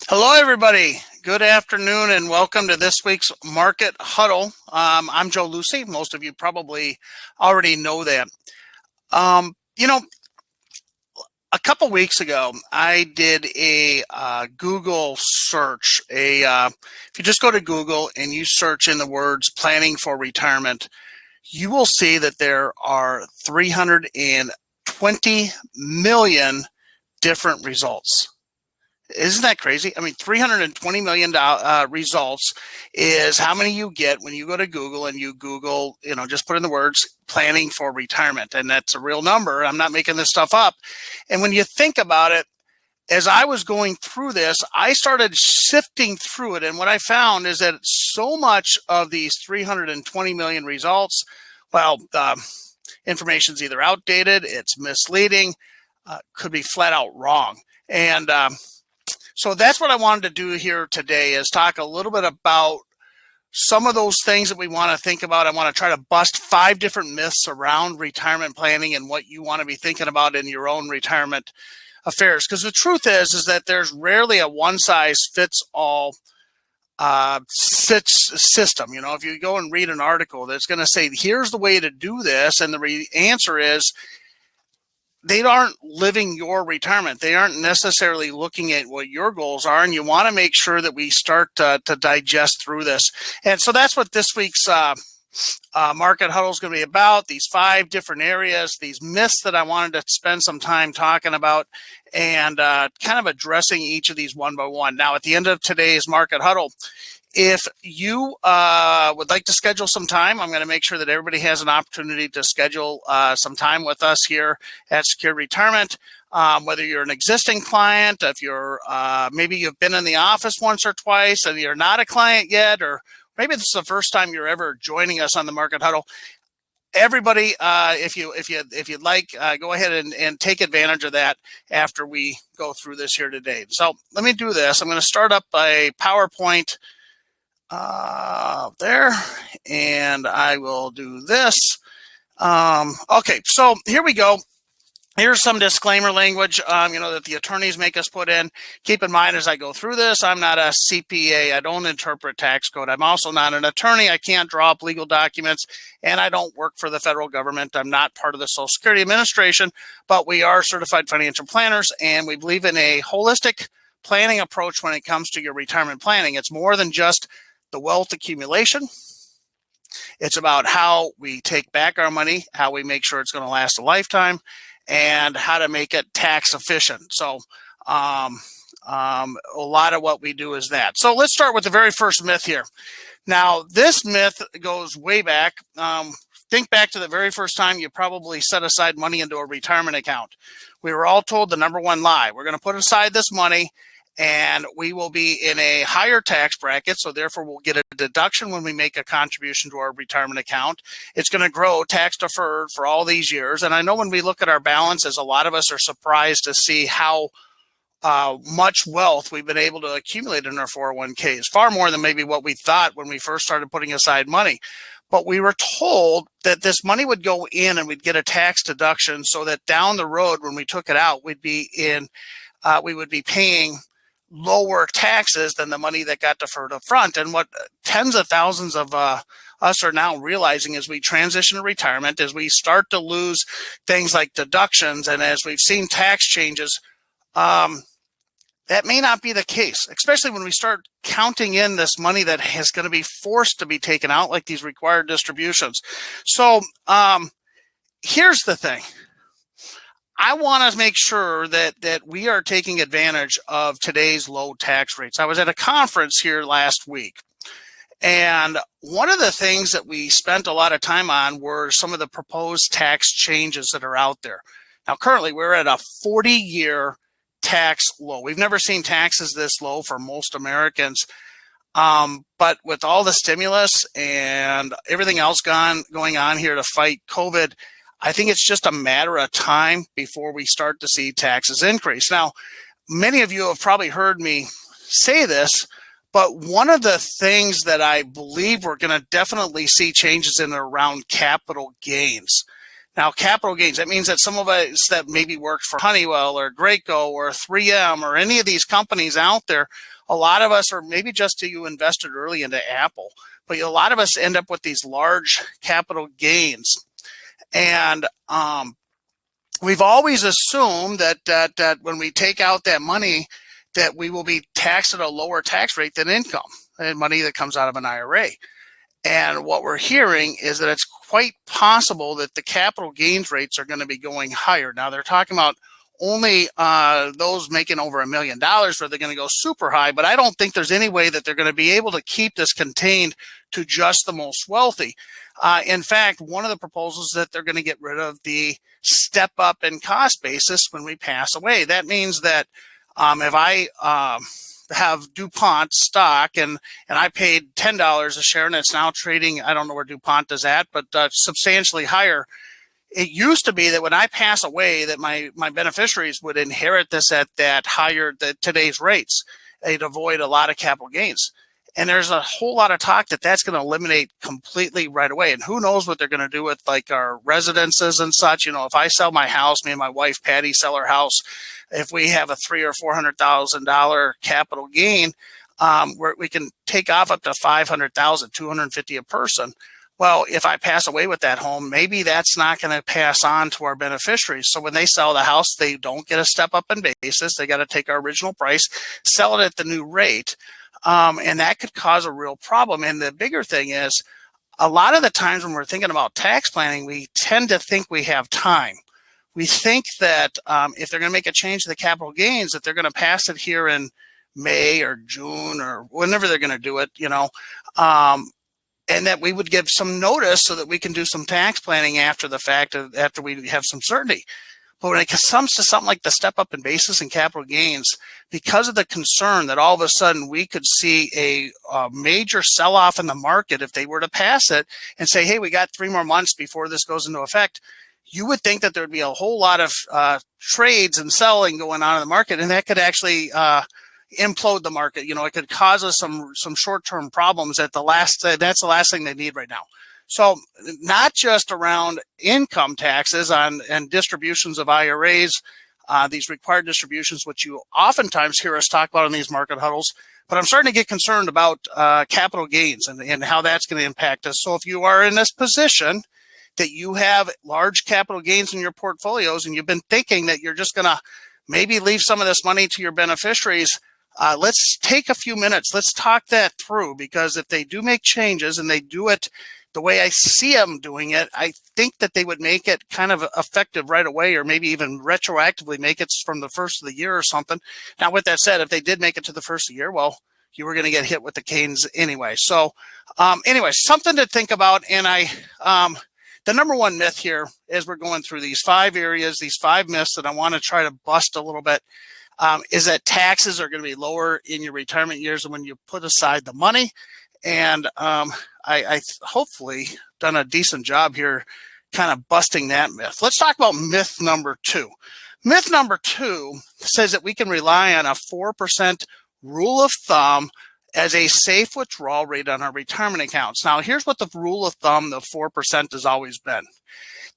Hello, everybody. Good afternoon, and welcome to this week's Market Huddle. I'm Joe Lucey. Most of you probably already know that. Um, you know, a couple weeks ago, I did a Google search. If you just go to Google and you search in the words "planning for retirement," you will see that there are 320 million different results. Isn't that crazy? I mean, 320 million results is how many you get when you go to Google and you Google, just put in the words planning for retirement. And that's a real number. I'm not making this stuff up. And when you think about it, as I was going through this, I started sifting through it. And what I found is that so much of these 320 million results, well, the information's either outdated, it's misleading, could be flat out wrong. And so that's what I wanted to do here today is talk a little bit about some of those things that we want to think about. I want to try to bust 5 different myths around retirement planning and what you want to be thinking about in your own retirement affairs. Because the truth is that there's rarely a one-size-fits-all system. If you go and read an article that's going to say, here's the way to do this, and the answer is, they aren't living your retirement. They aren't necessarily looking at what your goals are, and you want to make sure that we start to digest through this. And so that's what this week's Market Huddle is going to be about, these 5 different areas, these myths that I wanted to spend some time talking about and kind of addressing each of these one by one. Now, at the end of today's Market Huddle, if you would like to schedule some time, I'm going to make sure that everybody has an opportunity to schedule some time with us here at Secure Retirement. Whether you're an existing client, if you're maybe you've been in the office once or twice and you're not a client yet, or maybe this is the first time you're ever joining us on the Market Huddle. Everybody, if you'd like, go ahead and take advantage of that after we go through this here today. So let me do this. I'm going to start up a PowerPoint there, and I will do this. Okay, so here we go. Here's some disclaimer language, that the attorneys make us put in. Keep in mind as I go through this, I'm not a CPA. I don't interpret tax code. I'm also not an attorney. I can't draw up legal documents, and I don't work for the federal government. I'm not part of the Social Security Administration, but we are certified financial planners, and we believe in a holistic planning approach when it comes to your retirement planning. It's more than just the wealth accumulation. It's about how we take back our money, how we make sure it's going to last a lifetime, and how to make it tax efficient. So a lot of what we do is that. So let's start with the very first myth here. Now, this myth goes way back. Think back to the very first time you probably set aside money into a retirement account. We were all told the number one lie. We're going to put aside this money, and we will be in a higher tax bracket, so therefore we'll get a deduction when we make a contribution to our retirement account. It's going to grow tax deferred for all these years. And I know when we look at our balances, a lot of us are surprised to see how much wealth we've been able to accumulate in our 401ks, far more than maybe what we thought when we first started putting aside money. But we were told that this money would go in and we'd get a tax deduction so that down the road when we took it out, we would be paying lower taxes than the money that got deferred up front. And what tens of thousands of us are now realizing as we transition to retirement, as we start to lose things like deductions, and as we've seen tax changes, that may not be the case, especially when we start counting in this money that is going to be forced to be taken out, like these required distributions. So here's the thing. I want to make sure that we are taking advantage of today's low tax rates. I was at a conference here last week, and one of the things that we spent a lot of time on were some of the proposed tax changes that are out there. Now, currently, we're at a 40-year tax low. We've never seen taxes this low for most Americans. But with all the stimulus and everything else going on here to fight COVID, I think it's just a matter of time before we start to see taxes increase. Now, many of you have probably heard me say this, but one of the things that I believe we're going to definitely see changes in around capital gains. Now, capital gains, that means that some of us that maybe worked for Honeywell or Graco or 3M or any of these companies out there, a lot of us, or maybe just you invested early into Apple, but a lot of us end up with these large capital gains. And we've always assumed that when we take out that money, that we will be taxed at a lower tax rate than income and money that comes out of an IRA. And what we're hearing is that it's quite possible that the capital gains rates are going to be going higher. Now, they're talking about only those making over $1 million where they're going to go super high, but I don't think there's any way that they're going to be able to keep this contained to just the most wealthy. In fact, one of the proposals is that they're going to get rid of the step up in cost basis when we pass away. That means that if I have DuPont stock and I paid $10 a share and it's now trading, I don't know where DuPont is at, but substantially higher. It used to be that when I pass away that my beneficiaries would inherit this at that higher today's rates. They'd avoid a lot of capital gains. And there's a whole lot of talk that that's going to eliminate completely right away. And who knows what they're going to do with like our residences and such. You know, if I sell my house, me and my wife Patty sell our house, if we have a $300,000 or $400,000 capital gain, where we can take off up to $500,000, $250,000 a person. Well, if I pass away with that home, maybe that's not going to pass on to our beneficiaries. So when they sell the house, they don't get a step up in basis. They got to take our original price, sell it at the new rate. And that could cause a real problem. And the bigger thing is, a lot of the times when we're thinking about tax planning, we tend to think we have time. We think that if they're going to make a change to the capital gains, that they're going to pass it here in May or June or whenever they're going to do it, you know, and that we would give some notice so that we can do some tax planning after the fact, after we have some certainty. But when it comes to something like the step up in basis and capital gains, because of the concern that all of a sudden we could see a major sell-off in the market if they were to pass it and say, hey, we got 3 more months before this goes into effect, you would think that there would be a whole lot of trades and selling going on in the market, and that could actually implode the market. You know, it could cause us some short-term problems that's the last thing they need right now. So not just around income taxes and distributions of IRAs, these required distributions, which you oftentimes hear us talk about in these market huddles, but I'm starting to get concerned about capital gains and how that's going to impact us. So if you are in this position that you have large capital gains in your portfolios and you've been thinking that you're just going to maybe leave some of this money to your beneficiaries, let's take a few minutes. Let's talk that through, because if they do make changes and they do it the way I see them doing it, I think that they would make it kind of effective right away, or maybe even retroactively make it from the first of the year or something. Now, with that said, if they did make it to the first of the year, well, you were going to get hit with the gains anyway. So anyway, something to think about. And the number one myth here, as we're going through these 5 areas, these 5 myths that I want to try to bust a little bit, is that taxes are going to be lower in your retirement years than when you put aside the money. And I hopefully done a decent job here kind of busting that myth. Let's talk about myth number 2. Myth number 2 says that we can rely on a 4% rule of thumb as a safe withdrawal rate on our retirement accounts. Now, here's what the rule of thumb, the 4% has always been.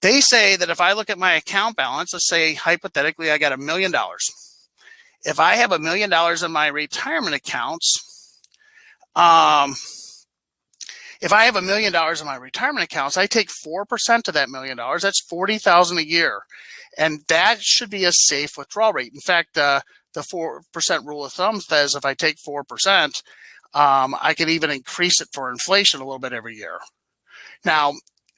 They say that if I look at my account balance, let's say hypothetically I got $1 million. If I have $1 million in my retirement accounts, if I have $1 million in my retirement accounts, I take 4% of that $1 million. That's $40,000 a year, and that should be a safe withdrawal rate. In fact, the 4% rule of thumb says if I take 4%, I can even increase it for inflation a little bit every year. Now,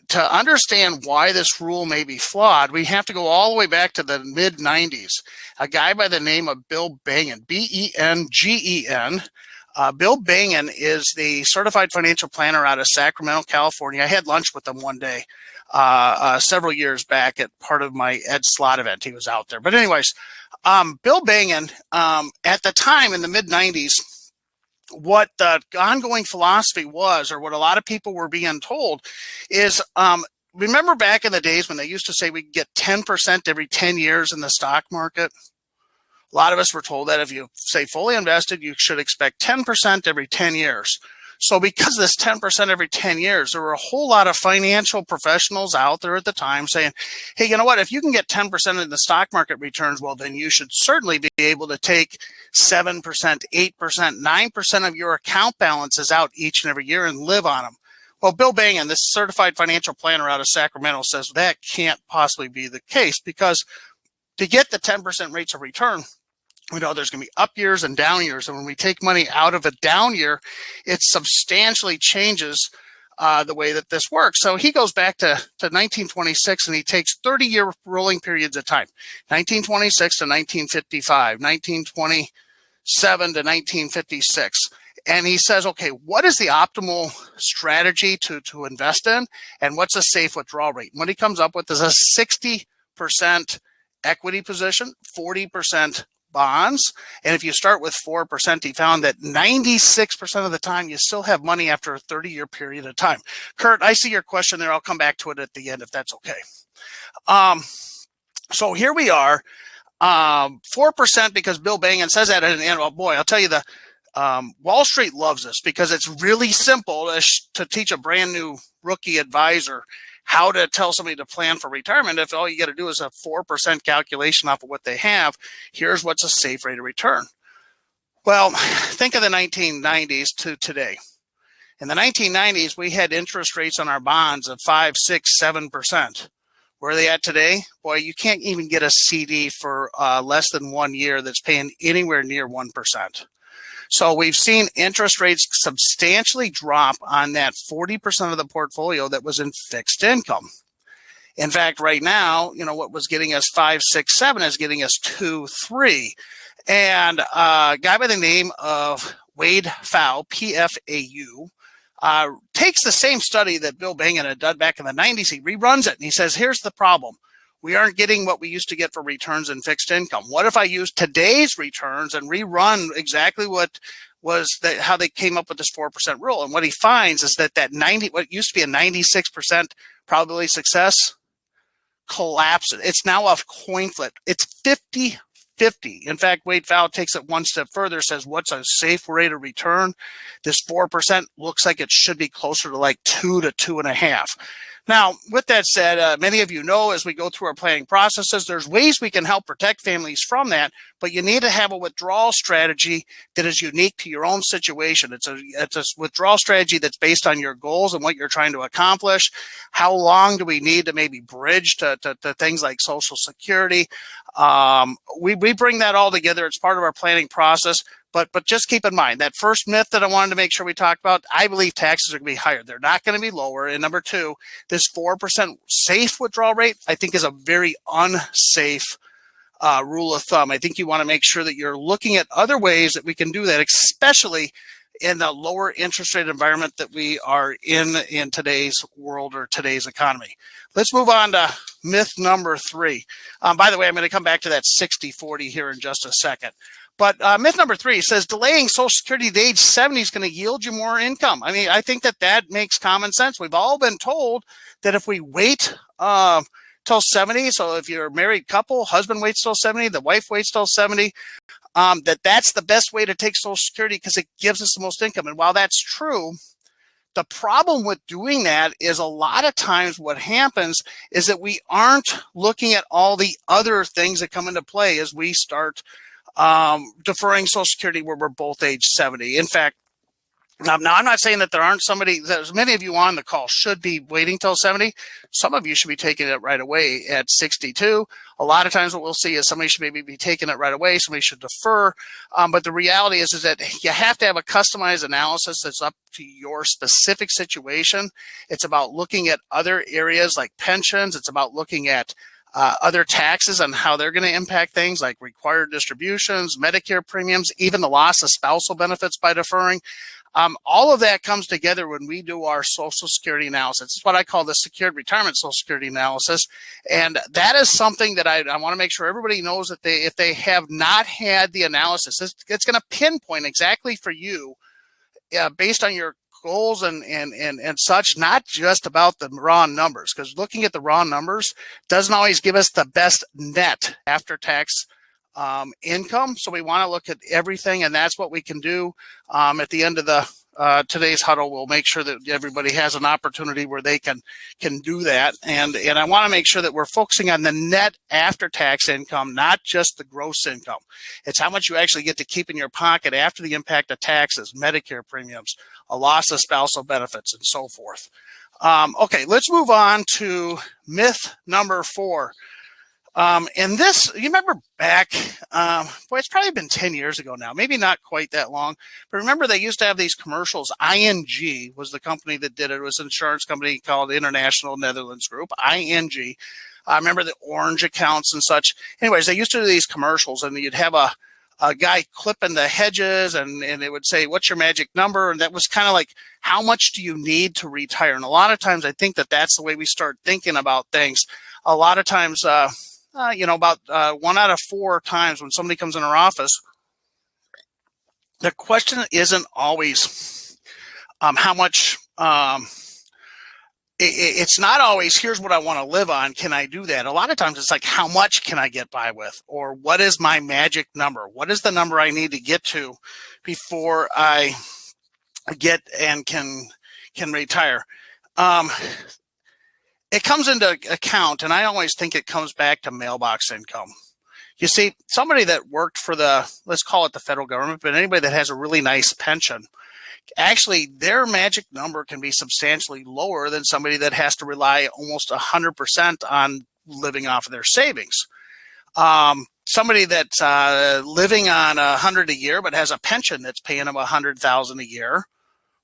to understand why this rule may be flawed, we have to go all the way back to the mid-90s. A guy by the name of Bill Bengen, B-E-N-G-E-N. Bill Bengen is the certified financial planner out of Sacramento, California. I had lunch with him one day several years back at part of my Ed Slot event. He was out there. But anyways, Bill Bengen, at the time in the mid-90s, what the ongoing philosophy was, or what a lot of people were being told, is remember back in the days when they used to say we get 10% every 10 years in the stock market? A lot of us were told that if you say fully invested, you should expect 10% every 10 years. So because this 10% every 10 years, there were a whole lot of financial professionals out there at the time saying, hey, you know what, if you can get 10% in the stock market returns, well, then you should certainly be able to take 7%, 8%, 9% of your account balances out each and every year and live on them. Well, Bill Bangan, this certified financial planner out of Sacramento, says that can't possibly be the case, because to get the 10% rates of return, we know there's going to be up years and down years. And when we take money out of a down year, it substantially changes the way that this works. So he goes back to 1926, and he takes 30-year rolling periods of time, 1926 to 1955, 1927 to 1956. And he says, okay, what is the optimal strategy to invest in, and what's a safe withdrawal rate? And what he comes up with is a 60% equity position, 40% bonds. And if you start with 4%, he found that 96% of the time you still have money after a 30-year period of time. Kurt, I see your question there. I'll come back to it at the end if that's okay. So here we are, 4% because Bill Bangan says that. And oh boy, I'll tell you, the Wall Street loves this because it's really simple to teach a brand new rookie advisor how to tell somebody to plan for retirement. If all you got to do is a 4% calculation off of what they have, here's what's a safe rate of return. Well, think of the 1990s to today. In the 1990s, we had interest rates on our bonds of 5, 6, 7%. Where are they at today? Boy, you can't even get a CD for less than 1 year that's paying anywhere near 1%. So we've seen interest rates substantially drop on that 40% of the portfolio that was in fixed income. In fact, right now, you know, what was getting us 5, 6, 7 is getting us 2, 3. And a guy by the name of Wade Pfau, P-F-A-U, takes the same study that Bill Bangan had done back in the 90s. He reruns it, and he says, here's the problem. We aren't getting what we used to get for returns in fixed income. What if I use today's returns and rerun exactly what was how they came up with this 4% rule? And what he finds is that what used to be a 96% probability of success collapses. It's now a coin flip. It's 50-50. In fact, Wade Pfau takes it one step further, says, what's a safe rate of return? This 4% looks like it should be closer to like 2 to 2.5. Now, with that said, many of you know, as we go through our planning processes, there's ways we can help protect families from that, but you need to have a withdrawal strategy that is unique to your own situation. It's a withdrawal strategy that's based on your goals and what you're trying to accomplish. How long do we need to maybe bridge to things like Social Security? We bring that all together. It's part of our planning process. But just keep in mind that first myth that I wanted to make sure we talked about, I believe taxes are going to be higher. They're not going to be lower. And number two, this 4% safe withdrawal rate, I think, is a very unsafe rule of thumb. I think you want to make sure that you're looking at other ways that we can do that, especially in the lower interest rate environment that we are in today's world or today's economy. Let's move on to myth number 3. By the way, I'm going to come back to that 60-40 here in just a second. But myth number 3 says delaying Social Security to age 70 is going to yield you more income. I mean, I think that makes common sense. We've all been told that if we wait till 70, so if you're a married couple, husband waits till 70, the wife waits till 70, that's the best way to take Social Security because it gives us the most income. And while that's true, the problem with doing that is a lot of times what happens is that we aren't looking at all the other things that come into play as we start deferring Social Security where we're both age 70. In fact, now I'm not saying that there aren't many of you on the call should be waiting till 70. Some of you should be taking it right away at 62. A lot of times what we'll see is somebody should maybe be taking it right away. Somebody should defer. But the reality is that you have to have a customized analysis that's up to your specific situation. It's about looking at other areas like pensions. It's about looking at other taxes and how they're going to impact things like required distributions, Medicare premiums, even the loss of spousal benefits by deferring. All of that comes together when we do our Social Security analysis. It's what I call the secured retirement Social Security analysis. And that is something that I want to make sure everybody knows that if they have not had the analysis, it's going to pinpoint exactly for you based on your goals and such, not just about the raw numbers, because looking at the raw numbers doesn't always give us the best net after tax income. So we want to look at everything, and that's what we can do at the end of the today's huddle, we'll make sure that everybody has an opportunity where they can do that. And I want to make sure that we're focusing on the net after-tax income, not just the gross income. It's how much you actually get to keep in your pocket after the impact of taxes, Medicare premiums, a loss of spousal benefits, and so forth. Okay, let's move on to myth number 4. And this, you remember back, boy, it's probably been 10 years ago now, maybe not quite that long, but remember they used to have these commercials. ING was the company that did it. It was an insurance company called International Netherlands Group, ING. I remember the orange accounts and such. Anyways, they used to do these commercials, and you'd have a guy clipping the hedges, and it would say, what's your magic number? And that was kind of like, how much do you need to retire? And a lot of times I think that that's the way we start thinking about things. A lot of times, about 1 out of 4 times when somebody comes in our office, the question isn't always how much. It's not always, here's what I want to live on. Can I do that? A lot of times it's like, how much can I get by with? Or what is my magic number? What is the number I need to get to before I get and can retire? It comes into account, and I always think it comes back to mailbox income. You see, somebody that worked for let's call it the federal government, but anybody that has a really nice pension, actually their magic number can be substantially lower than somebody that has to rely almost 100% on living off of their savings. Somebody that's living on $100 a year but has a pension that's paying them $100,000 a year,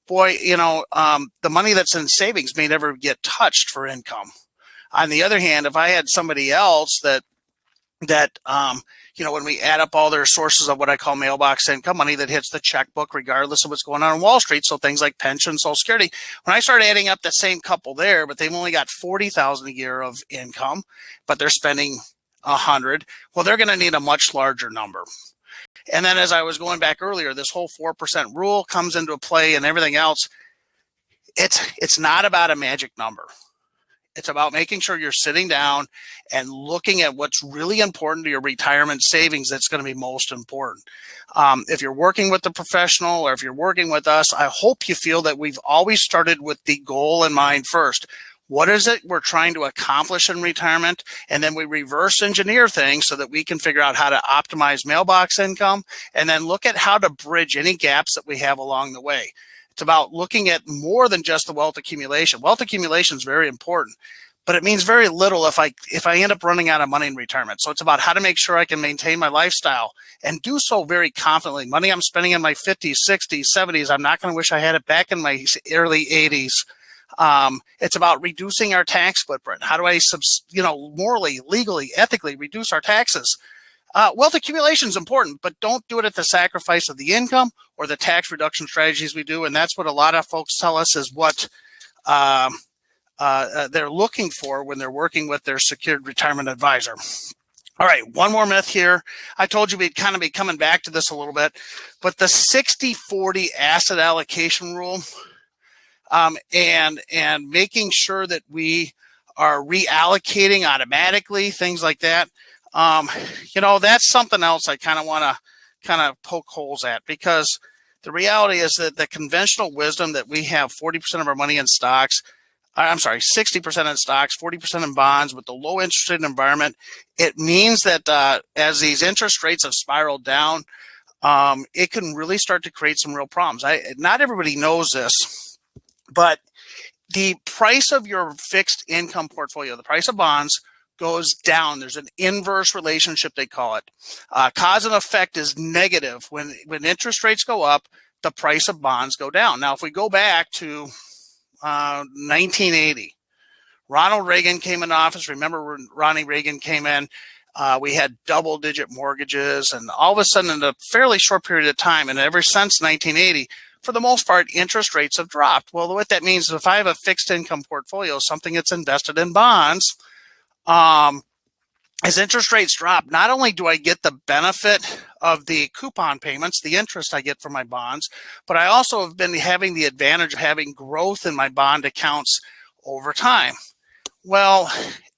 boy, the money that's in savings may never get touched for income. On the other hand, if I had somebody else that when we add up all their sources of what I call mailbox income, money that hits the checkbook regardless of what's going on Wall Street, so things like pension, Social Security, when I start adding up the same couple there, but they've only got $40,000 a year of income, but they're spending $100,000, well, they're going to need a much larger number. And then as I was going back earlier, this whole 4% rule comes into play and everything else. It's not about a magic number. It's about making sure you're sitting down and looking at what's really important to your retirement savings that's going to be most important. If you're working with a professional or if you're working with us, I hope you feel that we've always started with the goal in mind first. What is it we're trying to accomplish in retirement? And then we reverse engineer things so that we can figure out how to optimize mailbox income and then look at how to bridge any gaps that we have along the way. It's about looking at more than just the wealth accumulation. Wealth accumulation is very important, but it means very little if I end up running out of money in retirement. So it's about how to make sure I can maintain my lifestyle and do so very confidently. Money I'm spending in my 50s, 60s, 70s, I'm not going to wish I had it back in my early 80s. It's about reducing our tax footprint. How do I, morally, legally, ethically reduce our taxes? Wealth accumulation is important, but don't do it at the sacrifice of the income or the tax reduction strategies we do. And that's what a lot of folks tell us is what they're looking for when they're working with their secured retirement advisor. All right, one more myth here. I told you we'd kind of be coming back to this a little bit, but the 60-40 asset allocation rule and making sure that we are reallocating automatically, things like that. That's something else I kind of want to kind of poke holes at, because the reality is that the conventional wisdom that we have 40% of our money in stocks, 60% in stocks, 40% in bonds with the low interest rate environment, it means that as these interest rates have spiraled down, it can really start to create some real problems. Not everybody knows this, but the price of your fixed income portfolio, the price of bonds, goes down. There's an inverse relationship, they call it. Cause and effect is negative. When interest rates go up, the price of bonds go down. Now, if we go back to 1980, Ronald Reagan came in office. Remember when Ronnie Reagan came in, we had double-digit mortgages, and all of a sudden in a fairly short period of time, and ever since 1980, for the most part, interest rates have dropped. Well, what that means is if I have a fixed income portfolio, something that's invested in bonds, as interest rates drop, not only do I get the benefit of the coupon payments, the interest I get from my bonds, but I also have been having the advantage of having growth in my bond accounts over time. Well,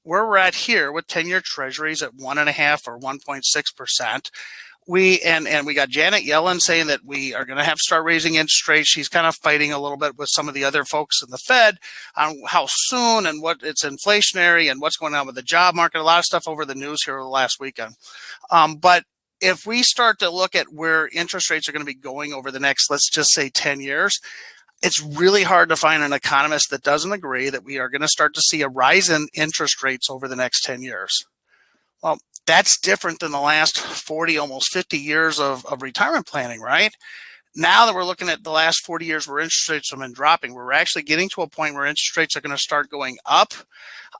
where we're at here with 10-year treasuries at 1.5 or 1.6%. We got Janet Yellen saying that we are going to have to start raising interest rates. She's kind of fighting a little bit with some of the other folks in the Fed on how soon and what it's inflationary and what's going on with the job market. A lot of stuff over the news here the last weekend. But if we start to look at where interest rates are going to be going over the next, let's just say 10 years, it's really hard to find an economist that doesn't agree that we are going to start to see a rise in interest rates over the next 10 years. Well, that's different than the last 40, almost 50 years of retirement planning, right? Now that we're looking at the last 40 years where interest rates have been dropping, we're actually getting to a point where interest rates are going to start going up.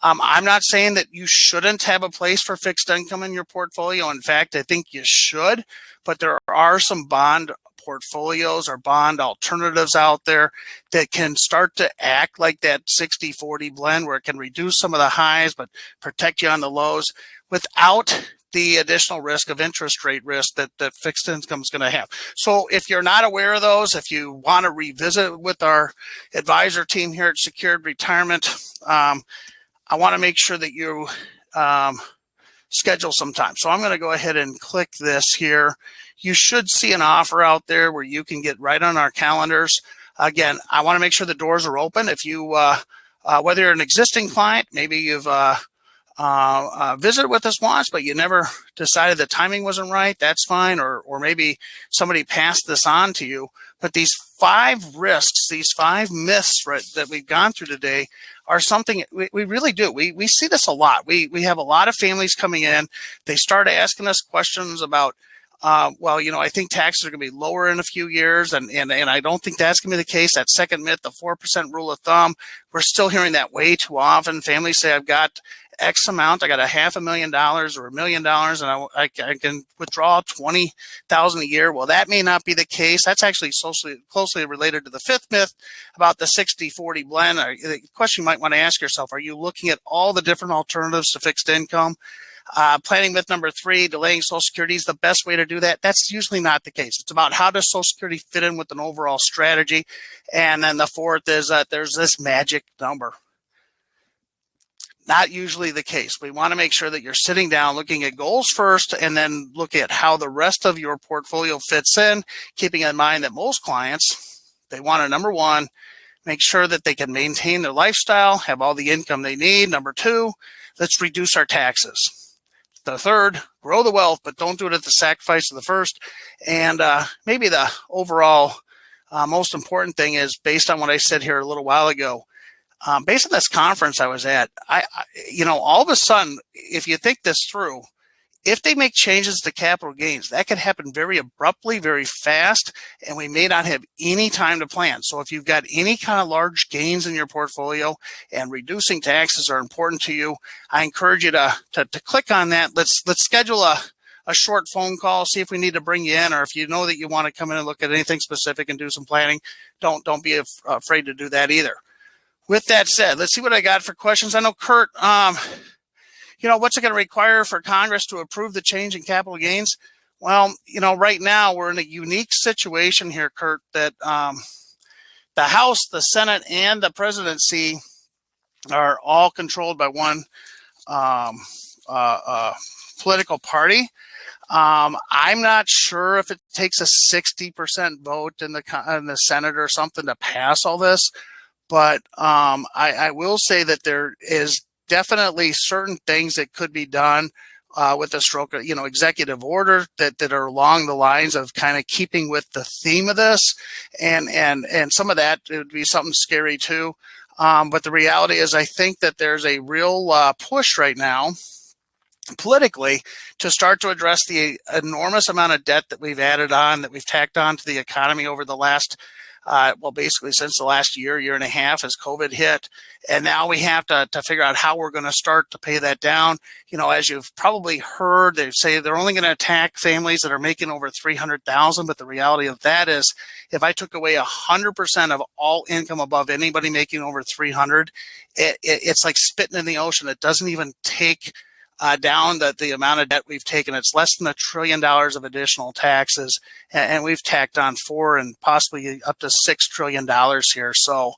I'm not saying that you shouldn't have a place for fixed income in your portfolio. In fact, I think you should, but there are some bond portfolios or bond alternatives out there that can start to act like that 60-40 blend where it can reduce some of the highs but protect you on the lows without the additional risk of interest rate risk that fixed income is going to have. So if you're not aware of those, if you want to revisit with our advisor team here at Secured Retirement, I want to make sure that you schedule some time. So I'm going to go ahead and click this here. You should see an offer out there where you can get right on our calendars. Again, I want to make sure the doors are open. If you, whether you're an existing client, maybe you've visited with us once, but you never decided the timing wasn't right, that's fine. Or maybe somebody passed this on to you. But these 5 risks, these 5 myths, right, that we've gone through today are something we really do. We see this a lot. We have a lot of families coming in. They start asking us questions about, well, you know, I think taxes are going to be lower in a few years, and I don't think that's going to be the case. That second myth, the 4% rule of thumb, we're still hearing that way too often. Families say, I've got X amount, I got $500,000 or $1 million, and I can withdraw $20,000 a year. Well, that may not be the case. That's actually closely related to the 5th myth about the 60-40 blend. The question you might want to ask yourself, are you looking at all the different alternatives to fixed income? Planning myth number 3, delaying Social Security is the best way to do that. That's usually not the case. It's about how does Social Security fit in with an overall strategy. And then the 4th is that there's this magic number. Not usually the case. We want to make sure that you're sitting down, looking at goals first, and then look at how the rest of your portfolio fits in, keeping in mind that most clients, they want to, number 1, make sure that they can maintain their lifestyle, have all the income they need. Number 2, let's reduce our taxes. The 3rd, grow the wealth, but don't do it at the sacrifice of the 1st. And maybe the overall most important thing is, based on what I said here a little while ago, based on this conference I was at, you know, all of a sudden, if you think this through, if they make changes to capital gains, that could happen very abruptly, very fast, and we may not have any time to plan. So if you've got any kind of large gains in your portfolio and reducing taxes are important to you, I encourage you to click on that. Let's schedule a short phone call, see if we need to bring you in, or if you know that you want to come in and look at anything specific and do some planning, don't be afraid to do that either. With that said, let's see what I got for questions. I know, Kurt, you know, what's it going to require for Congress to approve the change in capital gains? Well, you know, right now we're in a unique situation here, Kurt, that the House, the Senate, and the presidency are all controlled by one political party. I'm not sure if it takes a 60% vote in the Senate or something to pass all this. But I will say that there is definitely certain things that could be done with a stroke of, you know, executive order that are along the lines of kind of keeping with the theme of this. And some of that, it would be something scary too. But the reality is, I think that there's a real push right now politically to start to address the enormous amount of debt that we've added on, that we've tacked on to the economy over the last well, basically since the last year and a half as COVID hit. And now we have to figure out how we're going to start to pay that down. You know, as you've probably heard, they say they're only going to attack families that are making over $300,000. But the reality of that is, if I took away 100% of all income above anybody making over 300, it's like spitting in the ocean. It doesn't even take down the amount of debt we've taken. It's less than $1 trillion of additional taxes, and we've tacked on $4 and possibly up to $6 trillion here. So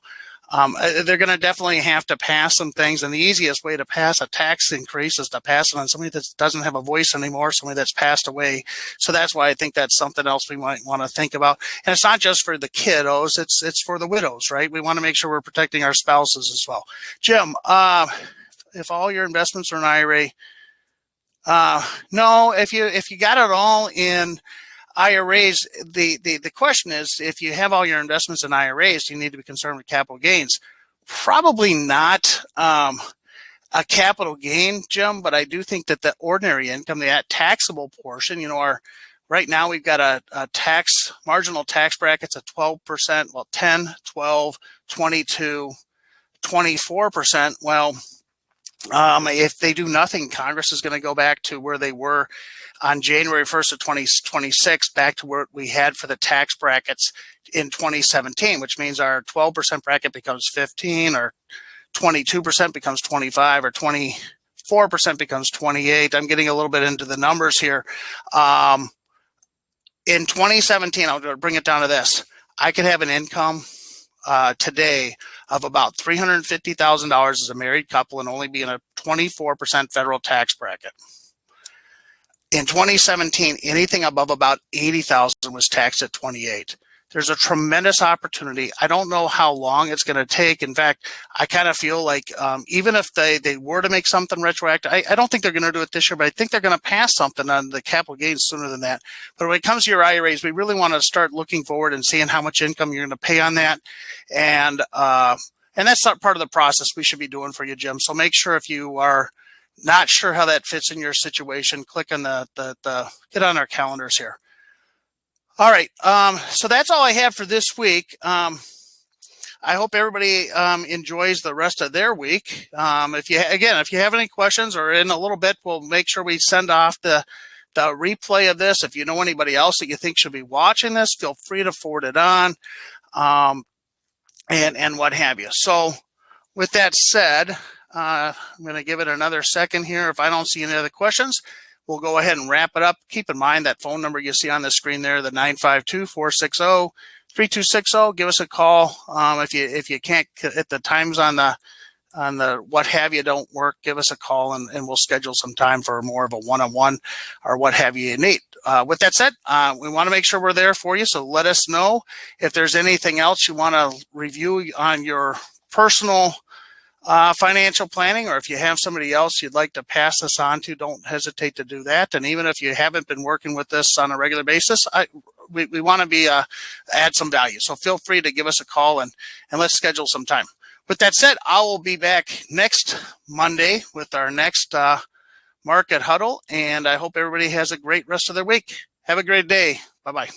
They're going to definitely have to pass some things, and the easiest way to pass a tax increase is to pass it on somebody that doesn't have a voice anymore, somebody that's passed away. So that's why I think that's something else we might want to think about. And it's not just for the kiddos; it's for the widows, right? We want to make sure we're protecting our spouses as well. Jim, if all your investments are in IRA, no. If you got it all in IRAs, the question is, if you have all your investments in IRAs, do you need to be concerned with capital gains? Probably not a capital gain, Jim, but I do think that the ordinary income, the taxable portion, right now we've got a marginal tax brackets of 12%, well, 10, 12, 22, 24%. Well, if they do nothing, Congress is going to go back to where they were on January 1st of 2026, back to where we had for the tax brackets in 2017, which means our 12% bracket becomes 15, or 22% becomes 25, or 24% becomes 28. I'm getting a little bit into the numbers here. In 2017, I'll bring it down to this. I could have an income today of about $350,000 as a married couple and only be in a 24% federal tax bracket. In 2017, anything above about $80,000 was taxed at 28. There's a tremendous opportunity. I don't know how long it's going to take. In fact, I kind of feel like even if they were to make something retroactive, I don't think they're going to do it this year, but I think they're going to pass something on the capital gains sooner than that. But when it comes to your IRAs, we really want to start looking forward and seeing how much income you're going to pay on that. And that's not part of the process we should be doing for you, Jim. So make sure, if you are not sure how that fits in your situation, click on get on our calendars here. All right. So that's all I have for this week. I hope everybody enjoys the rest of their week. If you have any questions, or in a little bit, we'll make sure we send off the replay of this. If you know anybody else that you think should be watching this, feel free to forward it on, and what have you. So with that said, I'm going to give it another second here. If I don't see any other questions, we'll go ahead and wrap it up. Keep in mind that phone number you see on the screen there, the 952-460-3260. Give us a call. If you can't, if the times on the what have you don't work, give us a call, and we'll schedule some time for more of a one-on-one or what have you need. With that said, we want to make sure we're there for you. So let us know if there's anything else you want to review on your personal financial planning, or if you have somebody else you'd like to pass this on to, don't hesitate to do that. And even if you haven't been working with this on a regular basis, we want to add some value. So feel free to give us a call, and let's schedule some time. With that said, I will be back next Monday with our next Market Huddle, and I hope everybody has a great rest of their week. Have a great day. Bye-bye.